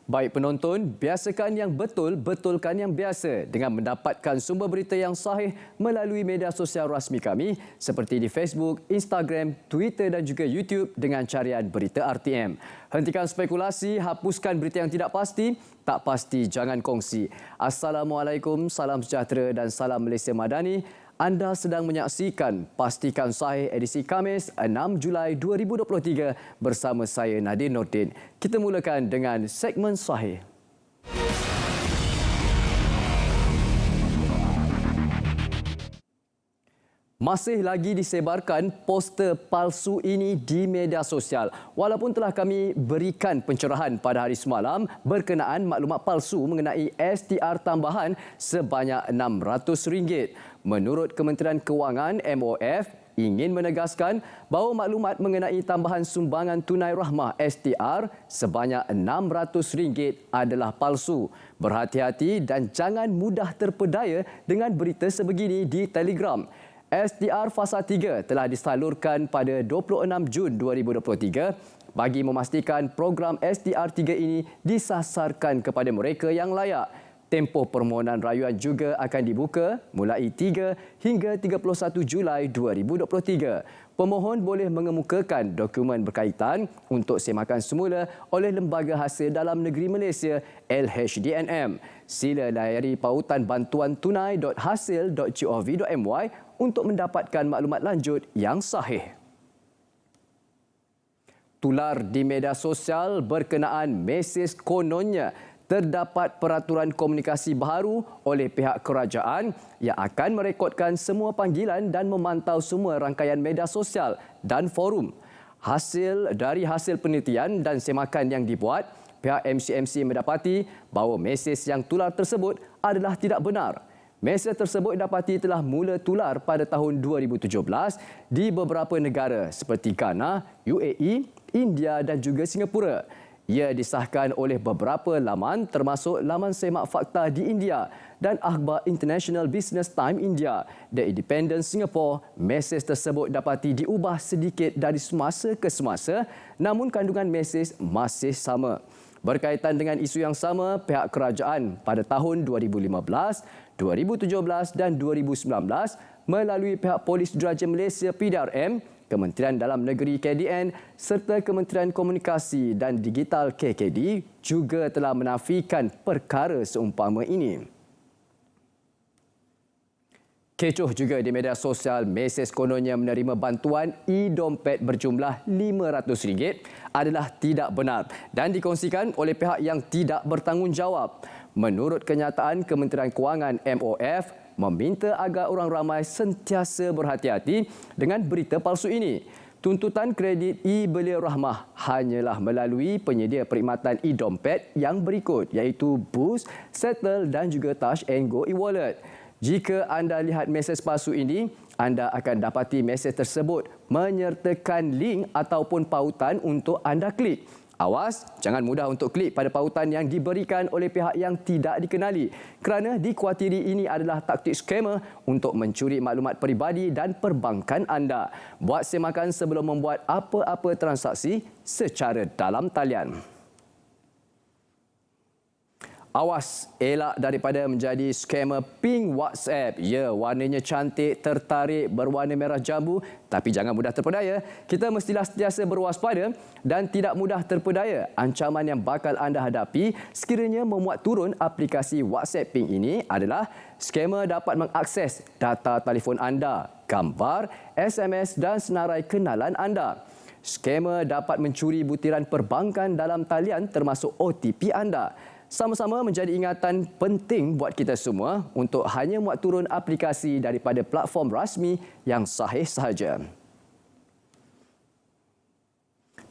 Baik penonton, biasakan yang betul, betulkan yang biasa dengan mendapatkan sumber berita yang sahih melalui media sosial rasmi kami seperti di Facebook, Instagram, Twitter dan juga YouTube dengan carian Berita RTM. Hentikan spekulasi, hapuskan berita yang tidak pasti, tak pasti jangan kongsi. Assalamualaikum, salam sejahtera dan salam Malaysia Madani. Anda sedang menyaksikan Pastikan Sahih edisi Khamis 6 Julai 2023 bersama saya Nadir Nordin. Kita mulakan dengan segmen Sahih. Masih lagi disebarkan poster palsu ini di media sosial. Walaupun telah kami berikan pencerahan pada hari semalam berkenaan maklumat palsu mengenai STR tambahan sebanyak RM600. Menurut Kementerian Kewangan MOF, ingin menegaskan bahawa maklumat mengenai tambahan sumbangan tunai rahmah STR sebanyak RM600 adalah palsu. Berhati-hati dan jangan mudah terpedaya dengan berita sebegini di Telegram. STR Fasa 3 telah disalurkan pada 26 Jun 2023 bagi memastikan program STR 3 ini disasarkan kepada mereka yang layak. Tempoh permohonan rayuan juga akan dibuka mulai 3 hingga 31 Julai 2023. Pemohon boleh mengemukakan dokumen berkaitan untuk semakan semula oleh Lembaga Hasil Dalam Negeri Malaysia LHDNM. Sila layari pautan bantuantunai.hasil.gov.my untuk mendapatkan maklumat lanjut yang sahih. Tular di media sosial berkenaan mesej kononnya terdapat peraturan komunikasi baharu oleh pihak kerajaan yang akan merekodkan semua panggilan dan memantau semua rangkaian media sosial dan forum. Dari hasil penelitian dan semakan yang dibuat, pihak MCMC mendapati bahawa mesej yang tular tersebut adalah tidak benar. Mesej tersebut dapati telah mula tular pada tahun 2017 di beberapa negara seperti Ghana, UAE, India dan juga Singapura. Ia disahkan oleh beberapa laman termasuk laman semak fakta di India dan akhbar International Business Time India. The Independent Singapore, mesej tersebut dapati diubah sedikit dari semasa ke semasa namun kandungan mesej masih sama. Berkaitan dengan isu yang sama, pihak kerajaan pada tahun 2015, 2017 dan 2019 melalui pihak Polis Diraja Malaysia PDRM, Kementerian Dalam Negeri KDN serta Kementerian Komunikasi dan Digital KKD juga telah menafikan perkara seumpama ini. Kecoh juga di media sosial, mesej kononnya menerima bantuan e-dompet berjumlah RM500 adalah tidak benar dan dikongsikan oleh pihak yang tidak bertanggungjawab. Menurut kenyataan Kementerian Kewangan MOF, meminta agar orang ramai sentiasa berhati-hati dengan berita palsu ini. Tuntutan kredit e-Belia Rahmah hanyalah melalui penyedia perkhidmatan e-dompet yang berikut iaitu Boost, Settle dan juga Touch and Go e-wallet. Jika anda lihat mesej palsu ini, anda akan dapati mesej tersebut menyertakan link ataupun pautan untuk anda klik. Awas, jangan mudah untuk klik pada pautan yang diberikan oleh pihak yang tidak dikenali kerana dikuatiri ini adalah taktik skamer untuk mencuri maklumat peribadi dan perbankan anda. Buat semakan sebelum membuat apa-apa transaksi secara dalam talian. Awas, elak daripada menjadi skamer ping WhatsApp. Ya, warnanya cantik, tertarik, berwarna merah jambu. Tapi jangan mudah terpedaya. Kita mestilah sentiasa berwaspada dan tidak mudah terpedaya. Ancaman yang bakal anda hadapi sekiranya memuat turun aplikasi WhatsApp ping ini adalah skamer dapat mengakses data telefon anda, gambar, SMS dan senarai kenalan anda. Skamer dapat mencuri butiran perbankan dalam talian termasuk OTP anda. Sama-sama menjadi ingatan penting buat kita semua untuk hanya muat turun aplikasi daripada platform rasmi yang sahih sahaja.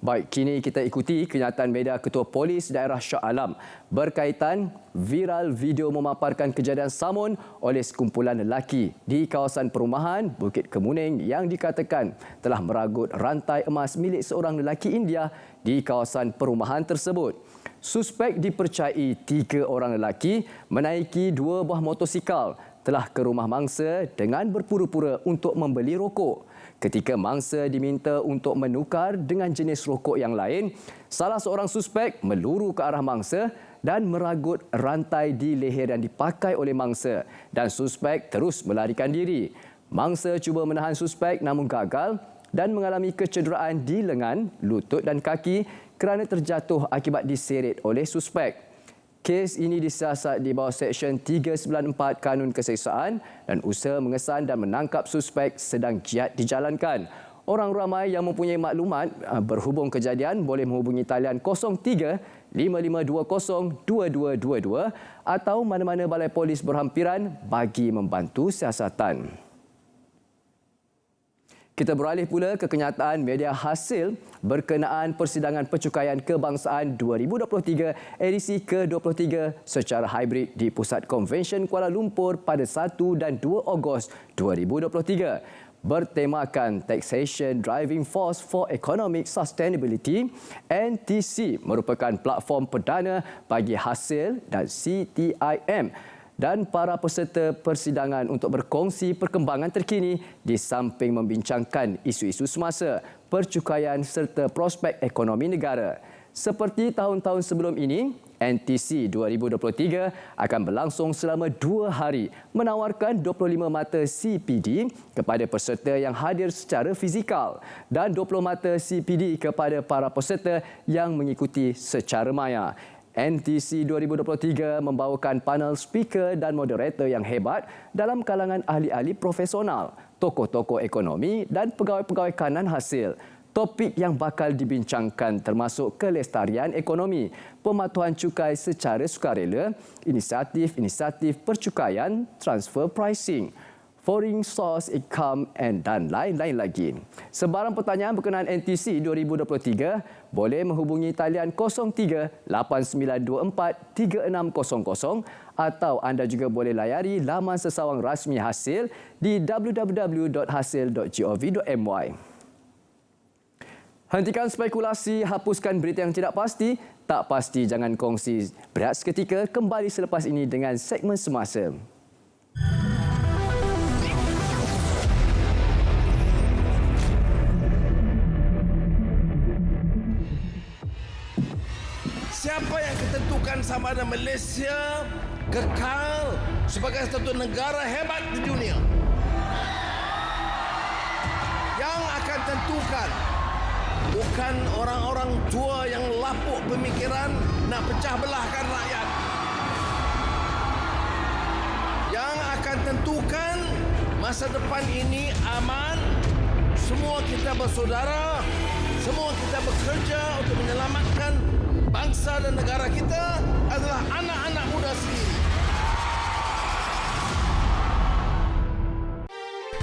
Baik, kini kita ikuti kenyataan media Ketua Polis Daerah Shah Alam berkaitan viral video memaparkan kejadian samun oleh sekumpulan lelaki di kawasan perumahan Bukit Kemuning yang dikatakan telah meragut rantai emas milik seorang lelaki India di kawasan perumahan tersebut. Suspek dipercayai 3 orang lelaki menaiki 2 buah motosikal telah ke rumah mangsa dengan berpura-pura untuk membeli rokok. Ketika mangsa diminta untuk menukar dengan jenis rokok yang lain, salah seorang suspek meluru ke arah mangsa dan meragut rantai di leher yang dipakai oleh mangsa dan suspek terus melarikan diri. Mangsa cuba menahan suspek namun gagal dan mengalami kecederaan di lengan, lutut dan kaki kerana terjatuh akibat diseret oleh suspek. Kes ini disiasat di bawah Seksyen 394 Kanun Keseksaan dan usaha mengesan dan menangkap suspek sedang giat dijalankan. Orang ramai yang mempunyai maklumat berhubung kejadian boleh menghubungi talian 03-5520-2222 atau mana-mana balai polis berhampiran bagi membantu siasatan. Kita beralih pula ke kenyataan media hasil berkenaan Persidangan Pencukaian Kebangsaan 2023 edisi ke-23 secara hybrid di Pusat Konvensyen Kuala Lumpur pada 1 dan 2 Ogos 2023. Bertemakan Taxation Driving Force for Economic Sustainability, NTC merupakan platform perdana bagi hasil dan CTIM dan para peserta persidangan untuk berkongsi perkembangan terkini di samping membincangkan isu-isu semasa, percukaian serta prospek ekonomi negara. Seperti tahun-tahun sebelum ini, NTC 2023 akan berlangsung selama 2 hari menawarkan 25 mata CPD kepada peserta yang hadir secara fizikal dan 20 mata CPD kepada para peserta yang mengikuti secara maya. NTC 2023 membawakan panel speaker dan moderator yang hebat dalam kalangan ahli-ahli profesional, tokoh-tokoh ekonomi dan pegawai-pegawai kanan hasil. Topik yang bakal dibincangkan termasuk kelestarian ekonomi, pematuhan cukai secara sukarela, inisiatif-inisiatif percukaian, transfer pricing, foreign source income dan lain-lain lagi. Sebarang pertanyaan berkenaan NTC 2023 boleh menghubungi talian 03-8924-3600 atau anda juga boleh layari laman sesawang rasmi hasil di www.hasil.gov.my. Hentikan spekulasi, hapuskan berita yang tidak pasti. Tak pasti jangan kongsi. Berehat seketika, kembali selepas ini dengan segmen semasa. Siapa yang ketentukan sama ada Malaysia kekal sebagai satu negara hebat di dunia? Yang akan tentukan bukan orang-orang tua yang lapuk pemikiran nak pecah belahkan rakyat. Yang akan tentukan masa depan ini aman, semua kita bersaudara, semua kita bekerja untuk menyelamatkan bangsa dan negara kita adalah anak-anak muda sendiri.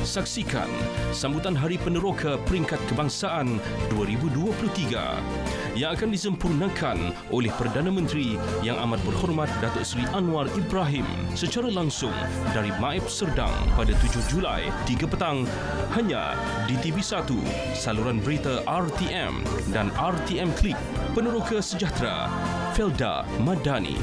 Saksikan sambutan Hari Peneroka Peringkat Kebangsaan 2023 yang akan disempurnakan oleh Perdana Menteri Yang Amat Berhormat Datuk Seri Anwar Ibrahim secara langsung dari Maib Serdang pada 7 Julai 3 petang hanya di TV1, saluran berita RTM dan RTM Klik. Peneroka Sejahtera, Felda Madani.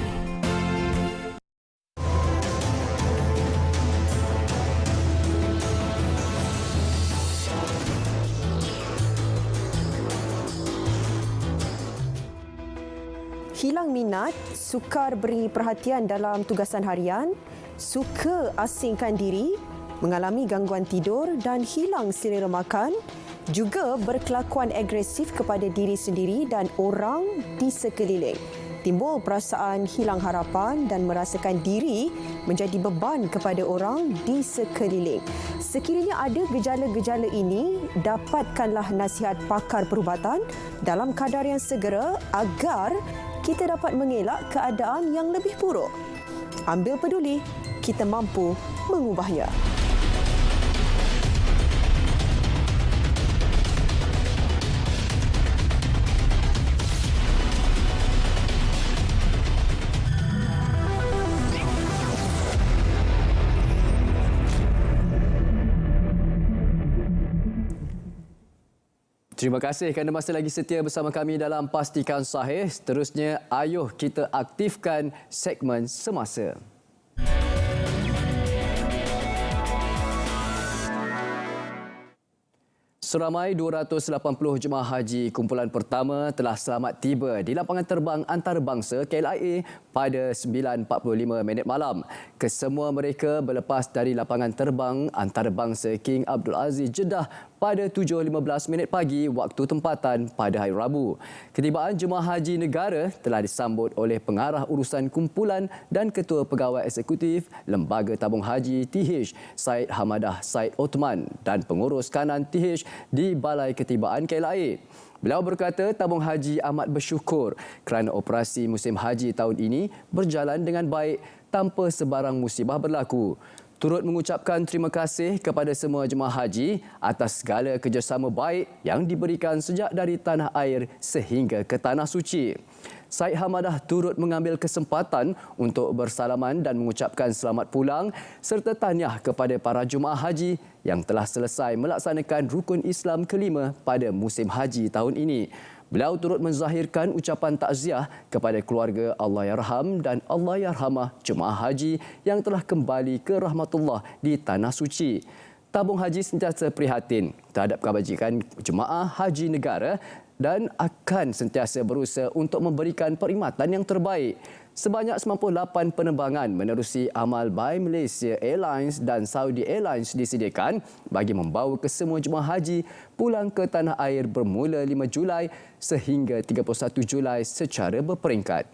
Hilang minat, sukar beri perhatian dalam tugasan harian, suka asingkan diri, mengalami gangguan tidur dan hilang selera makan, juga berkelakuan agresif kepada diri sendiri dan orang di sekeliling. Timbul perasaan hilang harapan dan merasakan diri menjadi beban kepada orang di sekeliling. Sekiranya ada gejala-gejala ini, dapatkanlah nasihat pakar perubatan dalam kadar yang segera agar kita dapat mengelak keadaan yang lebih buruk. Ambil peduli, kita mampu mengubahnya. Terima kasih kerana masih lagi setia bersama kami dalam Pastikan Sahih. Seterusnya, ayuh kita aktifkan segmen semasa. Seramai 280 jemaah haji kumpulan pertama telah selamat tiba di lapangan terbang antarabangsa KLIA pada 9.45 malam. Kesemua mereka berlepas dari lapangan terbang antarabangsa King Abdul Aziz Jeddah pada 7.15 pagi waktu tempatan pada hari Rabu. Ketibaan jemaah haji negara telah disambut oleh pengarah urusan kumpulan dan ketua pegawai eksekutif Lembaga Tabung Haji TH Said Hamadah Said Othman dan pengurus kanan TH di Balai Ketibaan KLIA. Beliau berkata tabung haji amat bersyukur kerana operasi musim haji tahun ini berjalan dengan baik tanpa sebarang musibah berlaku. Turut mengucapkan terima kasih kepada semua jemaah haji atas segala kerjasama baik yang diberikan sejak dari tanah air sehingga ke Tanah Suci. Said Hamadah turut mengambil kesempatan untuk bersalaman dan mengucapkan selamat pulang serta tahniah kepada para jemaah haji yang telah selesai melaksanakan rukun Islam kelima pada musim haji tahun ini. Beliau turut menzahirkan ucapan takziah kepada keluarga Allahyarham dan Allahyarhamah jemaah haji yang telah kembali ke rahmatullah di Tanah Suci. Tabung haji sentiasa prihatin terhadap kebajikan jemaah haji negara dan akan sentiasa berusaha untuk memberikan perkhidmatan yang terbaik. Sebanyak 98 penerbangan menerusi amal by Malaysia Airlines dan Saudi Airlines disediakan bagi membawa kesemua jemaah haji pulang ke tanah air bermula 5 Julai sehingga 31 Julai secara berperingkat.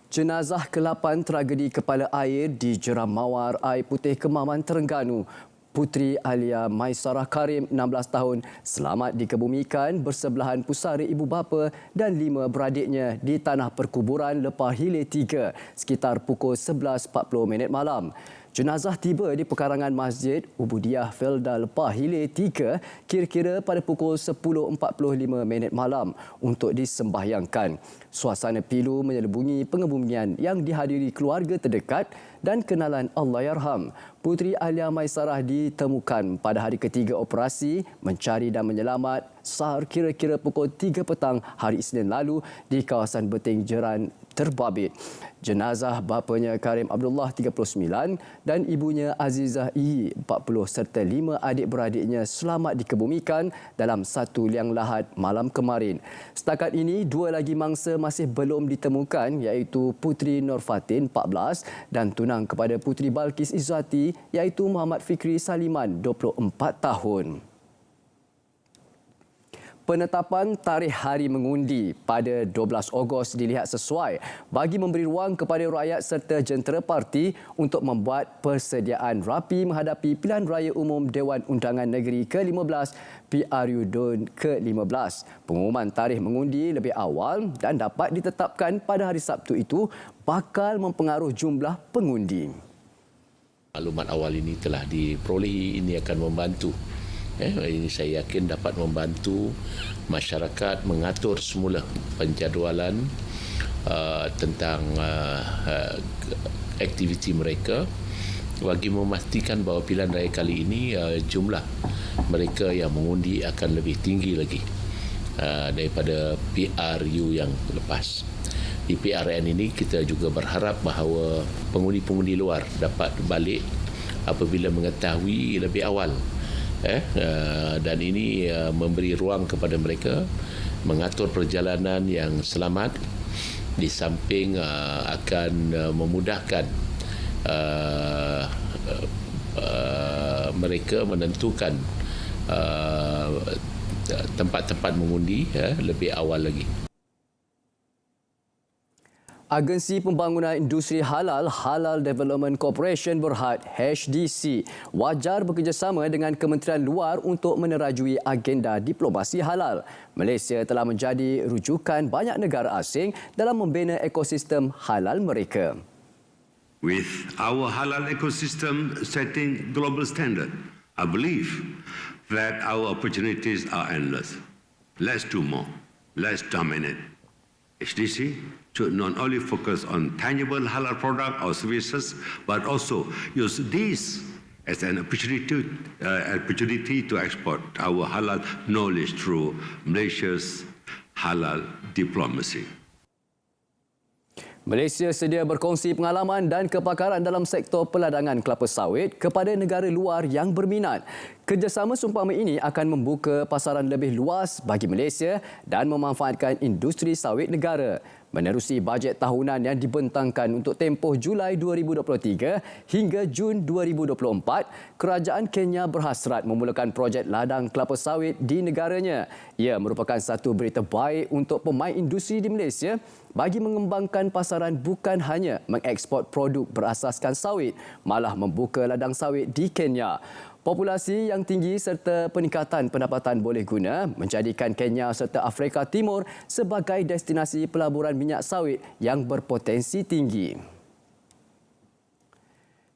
Jenazah ke-8 tragedi kepala air di Jeram Mawar Air Putih Kemaman Terengganu, Puteri Alia Maisarah Karim, 16 tahun, selamat dikebumikan bersebelahan pusara ibu bapa dan 5 beradiknya di tanah perkuburan Lepah Hilir 3 sekitar pukul 11.40 malam. Jenazah tiba di pekarangan Masjid Ubudiyah Felda Lepah Hilir 3 kira-kira pada pukul 10.45 malam untuk disembahyangkan. Suasana pilu menyelubungi pengebumian yang dihadiri keluarga terdekat dan kenalan Allahyarham. Puteri Alia Maisarah ditemukan pada hari ketiga operasi mencari dan menyelamat sahar kira-kira pukul 3 petang hari Isnin lalu di kawasan Beting Jeran Terbabit. Jenazah bapanya Karim Abdullah 39 dan ibunya Azizah I 40 serta 5 adik-beradiknya selamat dikebumikan dalam satu liang lahat malam kemarin. Setakat ini 2 lagi mangsa masih belum ditemukan iaitu Puteri Nur Fatin 14 dan tunang kepada Puteri Balkis Izzati iaitu Muhammad Fikri Saliman 24 tahun. Penetapan tarikh hari mengundi pada 12 Ogos dilihat sesuai bagi memberi ruang kepada rakyat serta jentera parti untuk membuat persediaan rapi menghadapi pilihan raya umum Dewan Undangan Negeri ke-15 PRU DUN ke-15. Pengumuman tarikh mengundi lebih awal dan dapat ditetapkan pada hari Sabtu itu bakal mempengaruhi jumlah pengundi. Maklumat awal ini telah diperolehi, ini akan membantu. Ini saya yakin dapat membantu masyarakat mengatur semula penjadualan tentang aktiviti mereka bagi memastikan bahawa pilihan raya kali ini jumlah mereka yang mengundi akan lebih tinggi lagi daripada PRU yang lepas. Di PRN ini kita juga berharap bahawa pengundi-pengundi luar dapat balik apabila mengetahui lebih awal. Dan ini memberi ruang kepada mereka mengatur perjalanan yang selamat di samping akan memudahkan mereka menentukan tempat-tempat mengundi lebih awal lagi. Agensi Pembangunan Industri Halal Halal Development Corporation Berhad HDC wajar bekerjasama dengan Kementerian Luar untuk menerajui agenda diplomasi halal. Malaysia telah menjadi rujukan banyak negara asing dalam membina ekosistem halal mereka. With our halal ecosystem setting global standard, I believe that our opportunities are endless. Let's do more. Let's dominate. HDC should not only focus on tangible halal product or services, but also use this as an opportunity to export our halal knowledge through Malaysia's halal diplomacy. Malaysia sedia berkongsi pengalaman dan kepakaran dalam sektor peladangan kelapa sawit kepada negara luar yang berminat. Kerjasama seumpama ini akan membuka pasaran lebih luas bagi Malaysia dan memanfaatkan industri sawit negara. Menerusi bajet tahunan yang dibentangkan untuk tempoh Julai 2023 hingga Jun 2024, kerajaan Kenya berhasrat memulakan projek ladang kelapa sawit di negaranya. Ia merupakan satu berita baik untuk pemain industri di Malaysia bagi mengembangkan pasaran, bukan hanya mengeksport produk berasaskan sawit, malah membuka ladang sawit di Kenya. Populasi yang tinggi serta peningkatan pendapatan boleh guna menjadikan Kenya serta Afrika Timur sebagai destinasi pelaburan minyak sawit yang berpotensi tinggi.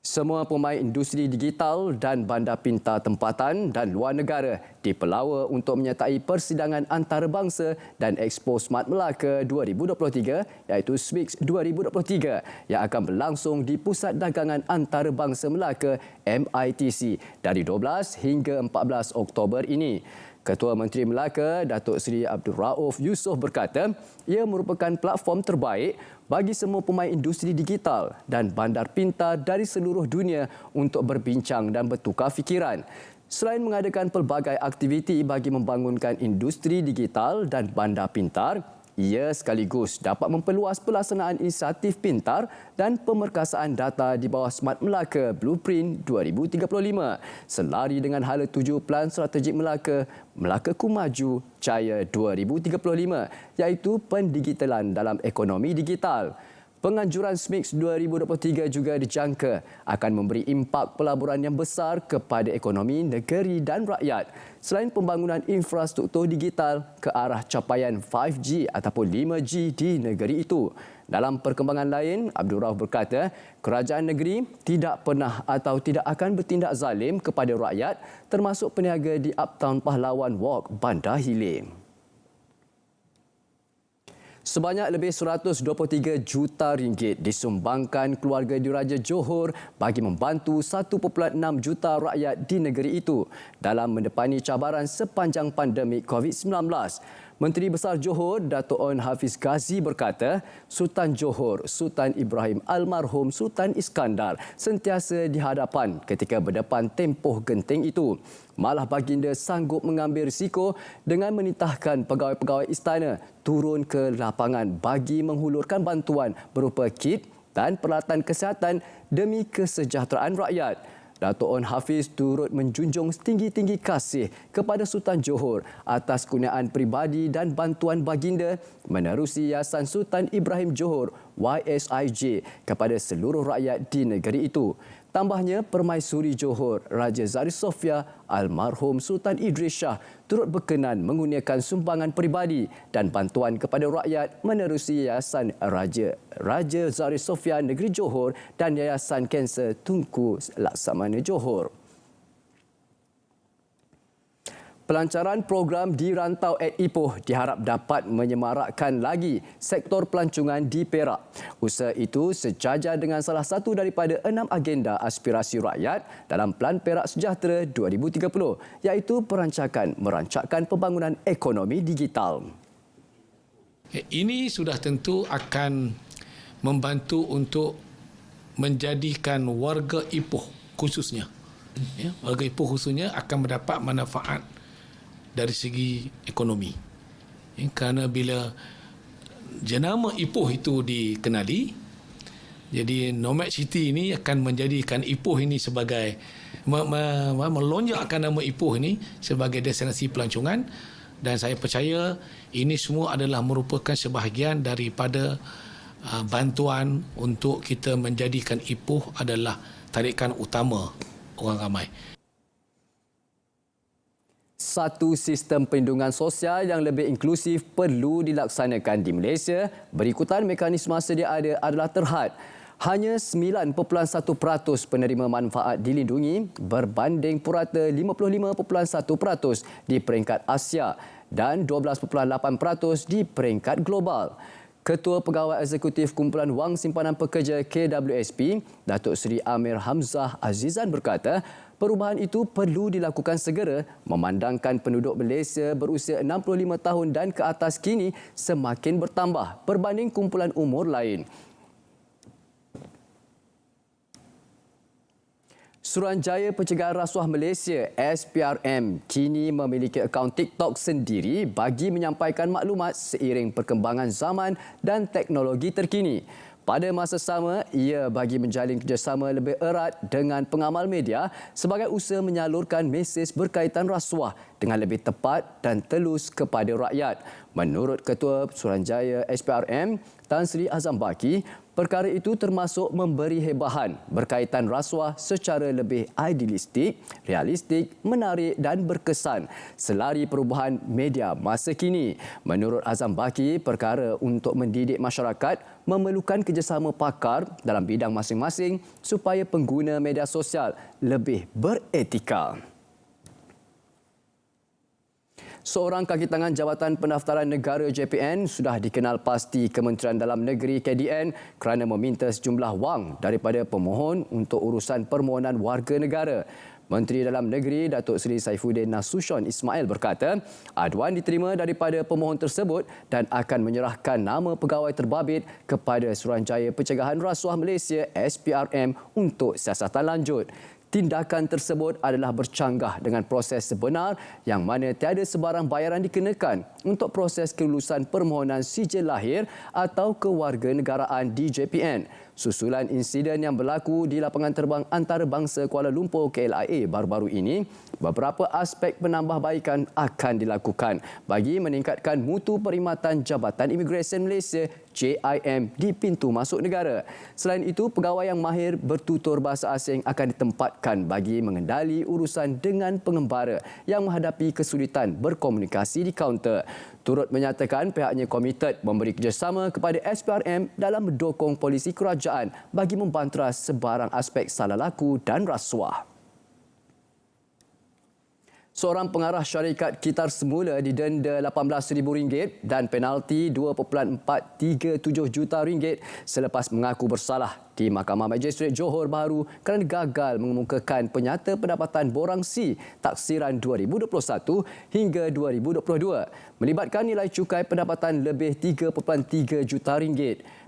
Semua pemain industri digital dan bandar pintar tempatan dan luar negara dipelawa untuk menyertai persidangan antarabangsa dan Expo Smart Melaka 2023 iaitu SMIX 2023 yang akan berlangsung di Pusat Dagangan Antarabangsa Melaka MITC dari 12 hingga 14 Oktober ini. Ketua Menteri Melaka, Datuk Seri Abdul Rauf Yusof berkata, ia merupakan platform terbaik bagi semua pemain industri digital dan bandar pintar dari seluruh dunia untuk berbincang dan bertukar fikiran. Selain mengadakan pelbagai aktiviti bagi membangunkan industri digital dan bandar pintar, ia sekaligus dapat memperluas pelaksanaan inisiatif pintar dan pemerkasaan data di bawah Smart Melaka Blueprint 2035 selari dengan hala tuju Plan Strategik Melaka, Melakaku Maju Jaya 2035 iaitu pendigitalan dalam ekonomi digital. Penganjuran SMIX 2023 juga dijangka akan memberi impak pelaburan yang besar kepada ekonomi negeri dan rakyat. Selain pembangunan infrastruktur digital ke arah capaian 5G ataupun 5G di negeri itu. Dalam perkembangan lain, Abdul Rauf berkata, kerajaan negeri tidak pernah atau tidak akan bertindak zalim kepada rakyat termasuk peniaga di Uptown Pahlawan Walk, Bandar Hilir. Sebanyak lebih 123 juta ringgit disumbangkan keluarga diraja Johor bagi membantu 1.6 juta rakyat di negeri itu dalam mendepani cabaran sepanjang pandemik COVID-19. Menteri Besar Johor, Dato' On Hafiz Ghazi berkata, Sultan Johor, Sultan Ibrahim almarhum Sultan Iskandar sentiasa di hadapan ketika berdepan tempoh genting itu. Malah baginda sanggup mengambil risiko dengan menitahkan pegawai-pegawai istana turun ke lapangan bagi menghulurkan bantuan berupa kit dan peralatan kesihatan demi kesejahteraan rakyat. Dato' On Hafiz turut menjunjung setinggi-tinggi kasih kepada Sultan Johor atas kurniaan peribadi dan bantuan baginda menerusi Yayasan Sultan Ibrahim Johor YSIJ kepada seluruh rakyat di negeri itu. Tambahnya, Permaisuri Johor Raja Zari Sofia almarhum Sultan Idris Shah turut berkenan mengurniakan sumbangan peribadi dan bantuan kepada rakyat menerusi Yayasan Raja Zari Sofia Negeri Johor dan Yayasan Kanser Tunku Laksamana Johor. Pelancaran program di Rantau at Ipoh diharap dapat menyemarakkan lagi sektor pelancongan di Perak. Usaha itu sejajar dengan salah satu daripada 6 agenda aspirasi rakyat dalam Pelan Perak Sejahtera 2030 iaitu merancangkan pembangunan ekonomi digital. Ini sudah tentu akan membantu untuk menjadikan warga Ipoh khususnya, warga Ipoh khususnya akan mendapat manfaat dari segi ekonomi. Kerana bila jenama Ipoh itu dikenali, jadi Nomad City ini akan menjadikan Ipoh ini sebagai melonjakkan nama Ipoh ini sebagai destinasi pelancongan, dan saya percaya ini semua adalah merupakan sebahagian daripada bantuan untuk kita menjadikan Ipoh adalah tarikan utama orang ramai. Satu sistem perlindungan sosial yang lebih inklusif perlu dilaksanakan di Malaysia berikutan mekanisme sedia ada adalah terhad. Hanya 9.1% penerima manfaat dilindungi berbanding purata 55.1% di peringkat Asia dan 12.8% di peringkat global. Ketua Pegawai Eksekutif Kumpulan Wang Simpanan Pekerja KWSP, Datuk Seri Amir Hamzah Azizan berkata, perubahan itu perlu dilakukan segera memandangkan penduduk Malaysia berusia 65 tahun dan ke atas kini semakin bertambah berbanding kumpulan umur lain. Suruhanjaya Pencegahan Rasuah Malaysia SPRM kini memiliki akaun TikTok sendiri bagi menyampaikan maklumat seiring perkembangan zaman dan teknologi terkini. Pada masa sama, ia bagi menjalin kerjasama lebih erat dengan pengamal media sebagai usaha menyalurkan mesej berkaitan rasuah dengan lebih tepat dan telus kepada rakyat. Menurut Ketua Suruhanjaya SPRM, Tan Sri Azam Baki, perkara itu termasuk memberi hebahan berkaitan rasuah secara lebih idealistik, realistik, menarik dan berkesan selari perubahan media masa kini. Menurut Azam Baki, perkara untuk mendidik masyarakat memerlukan kerjasama pakar dalam bidang masing-masing supaya pengguna media sosial lebih beretika. Seorang kaki tangan Jabatan Pendaftaran Negara JPN sudah dikenal pasti Kementerian Dalam Negeri KDN kerana meminta sejumlah wang daripada pemohon untuk urusan permohonan warga negara. Menteri Dalam Negeri Datuk Seri Saifuddin Nasution Ismail berkata, aduan diterima daripada pemohon tersebut dan akan menyerahkan nama pegawai terbabit kepada Suruhanjaya Pencegahan Rasuah Malaysia SPRM untuk siasatan lanjut. Tindakan tersebut adalah bercanggah dengan proses sebenar yang mana tiada sebarang bayaran dikenakan untuk proses kelulusan permohonan sijil lahir atau kewarganegaraan di JPN. Susulan insiden yang berlaku di lapangan terbang antarabangsa Kuala Lumpur KLIA baru-baru ini, beberapa aspek penambahbaikan akan dilakukan bagi meningkatkan mutu perkhidmatan Jabatan Imigresen Malaysia JIM di pintu masuk negara. Selain itu, pegawai yang mahir bertutur bahasa asing akan ditempatkan bagi mengendali urusan dengan pengembara yang menghadapi kesulitan berkomunikasi di kaunter. Turut menyatakan pihaknya komited memberi kerjasama kepada SPRM dalam mendukung polisi kerajaan bagi membantras sebarang aspek salah laku dan rasuah. Seorang pengarah syarikat Kitar Semula didenda RM18,000 dan penalti RM2.437 juta selepas mengaku bersalah di Mahkamah Magistrate Johor Bahru kerana gagal mengemukakan penyata pendapatan borang C taksiran 2021 hingga 2022 melibatkan nilai cukai pendapatan lebih RM3.3 juta.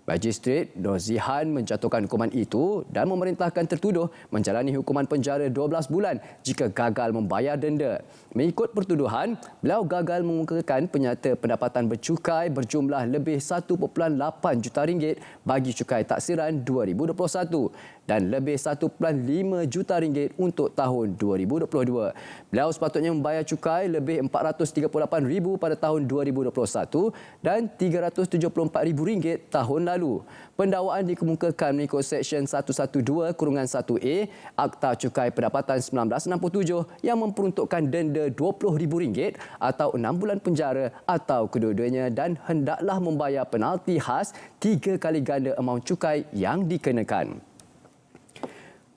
Magistrate Nozihan menjatuhkan hukuman itu dan memerintahkan tertuduh menjalani hukuman penjara 12 bulan jika gagal membayar denda. Mengikut pertuduhan, beliau gagal mengemukakan penyata pendapatan bercukai berjumlah lebih RM1.8 juta bagi cukai taksiran 2021 dan lebih RM1.5 juta untuk tahun 2022. Beliau sepatutnya membayar cukai lebih RM438,000 pada tahun 2021 dan RM374,000 tahun lalu. Pendakwaan dikemukakan mengikut Seksyen 112-1A Akta Cukai Pendapatan 1967 yang memperuntukkan denda RM20,000 atau 6 bulan penjara atau kedua-duanya dan hendaklah membayar penalti khas 3 kali ganda amaun cukai yang dikenakan.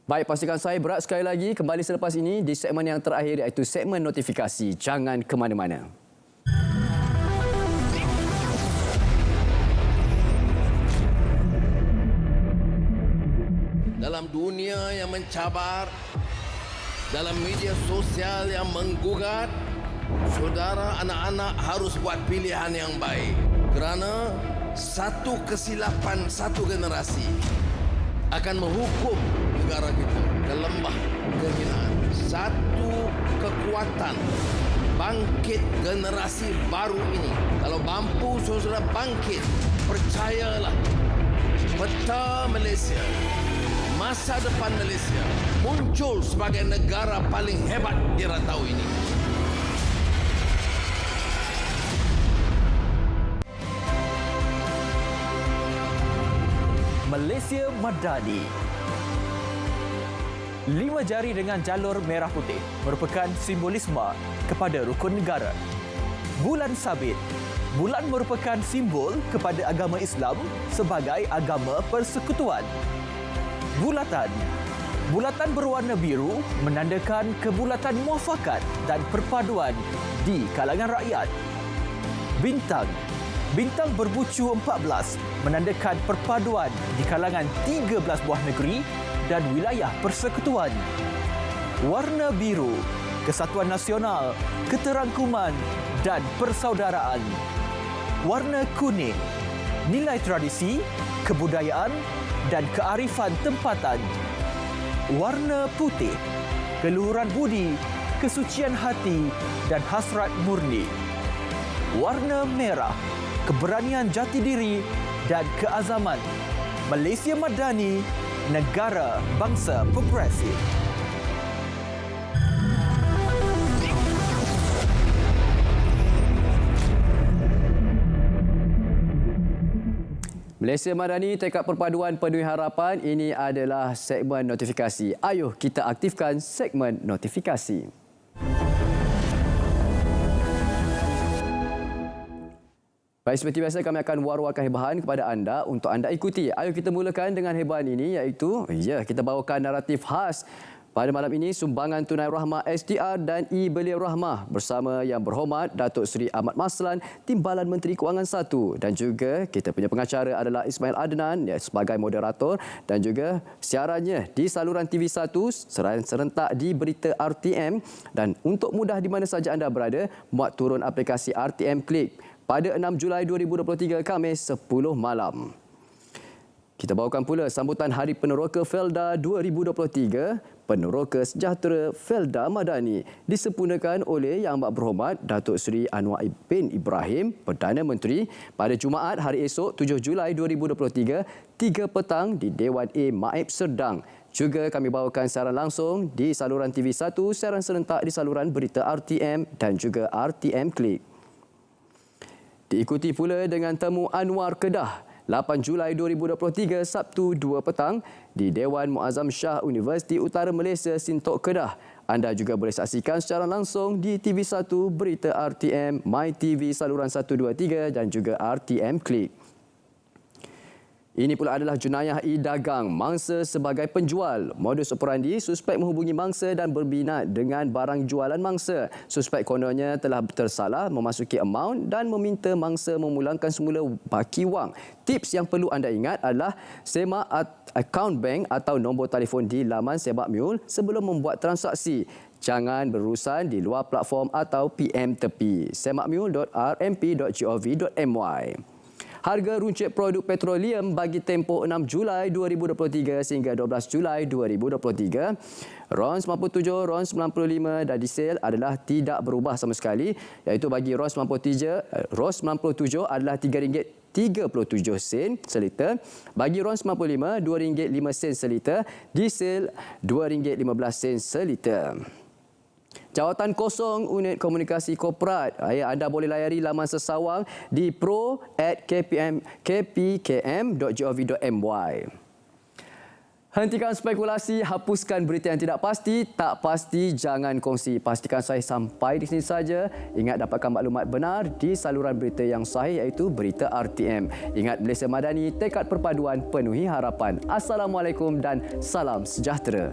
Baik, pastikan saya berat sekali lagi kembali selepas ini di segmen yang terakhir iaitu segmen notifikasi. Jangan ke mana-mana. Dalam dunia yang mencabar, dalam media sosial yang menggugat, saudara anak-anak harus buat pilihan yang baik. Kerana satu kesilapan satu generasi akan menghukum negara kita ke lembah kehinaan. Satu kekuatan bangkit generasi baru ini. Kalau mampu saudara bangkit, percayalah peta Malaysia, masa depan Malaysia muncul sebagai negara paling hebat di rantau ini. Malaysia Madani. 5 jari dengan jalur merah putih merupakan simbolisme kepada rukun negara. Bulan sabit. Bulan merupakan simbol kepada agama Islam sebagai agama persekutuan. Bulatan. Bulatan berwarna biru menandakan kebulatan muafakat dan perpaduan di kalangan rakyat. Bintang. Bintang berbucu 14 menandakan perpaduan di kalangan 13 buah negeri dan wilayah persekutuan. Warna biru, kesatuan nasional, keterangkuman dan persaudaraan. Warna kuning, nilai tradisi, kebudayaan dan kearifan tempatan. warna putih, keluhuran budi, kesucian hati dan hasrat murni. Warna merah, keberanian jati diri dan keazaman. Malaysia Madani, negara bangsa progresif. Malaysia Madani, tekad perpaduan penuhi harapan. Ini adalah segmen notifikasi. Ayuh kita aktifkan segmen notifikasi. Baik, seperti biasa kami akan war-warkan hebahan kepada anda untuk anda ikuti. Ayuh kita mulakan dengan hebahan ini, iaitu kita bawakan naratif khas. Pada malam ini, sumbangan tunai rahmah SDR dan e-belia rahmah bersama Yang Berhormat Datuk Seri Ahmad Maslan, Timbalan Menteri Kewangan 1, dan juga kita punya pengacara adalah Ismail Adnan sebagai moderator, dan juga siarannya di saluran TV1 serentak di berita RTM. Dan untuk mudah di mana saja anda berada, muat turun aplikasi RTM Klik pada 6 Julai 2023 Khamis 10 malam. Kita bawakan pula sambutan Hari Peneroka Felda 2023. Peneroka Sejahtera Felda Madani disempurnakan oleh Yang Amat Berhormat Datuk Seri Anwar bin Ibrahim, Perdana Menteri, pada Jumaat hari esok 7 Julai 2023, 3 petang di Dewan A Maib Serdang. Juga kami bawakan siaran langsung di saluran TV1, siaran serentak di saluran berita RTM dan juga RTM Klik. Diikuti pula dengan temu Anwar Kedah 8 Julai 2023, Sabtu 2 petang di Dewan Muazzam Shah Universiti Utara Malaysia, Sintok Kedah. Anda juga boleh saksikan secara langsung di TV1, berita RTM, MyTV saluran 123 dan juga RTM Klik. Ini pula adalah jenayah e-dagang mangsa sebagai penjual. Modus operandi, suspek menghubungi mangsa dan berminat dengan barang jualan mangsa. Suspek kononnya telah tersalah memasuki akaun dan meminta mangsa memulangkan semula baki wang. Tips yang perlu anda ingat adalah semak akaun bank atau nombor telefon di laman Semak Mule sebelum membuat transaksi. Jangan berurusan di luar platform atau PM tepi. semakmule.rmp.gov.my. Harga runcit produk petroleum bagi tempoh 6 Julai 2023 sehingga 12 Julai 2023. RON 97, RON 95 dan diesel adalah tidak berubah sama sekali, iaitu bagi RON 97 adalah RM3.37 seliter, bagi RON 95 RM2.05 seliter, diesel RM2.15 seliter. Jawatan kosong unit komunikasi korporat. Anda boleh layari laman sesawang di pro@kpkm.gov.my. Hentikan spekulasi, hapuskan berita yang tidak pasti, tak pasti jangan kongsi. Pastikan saya sampai di sini saja. Ingat dapatkan maklumat benar di saluran berita yang sahih, iaitu berita RTM. Ingat, Malaysia Madani, tekad perpaduan penuhi harapan. Assalamualaikum dan salam sejahtera.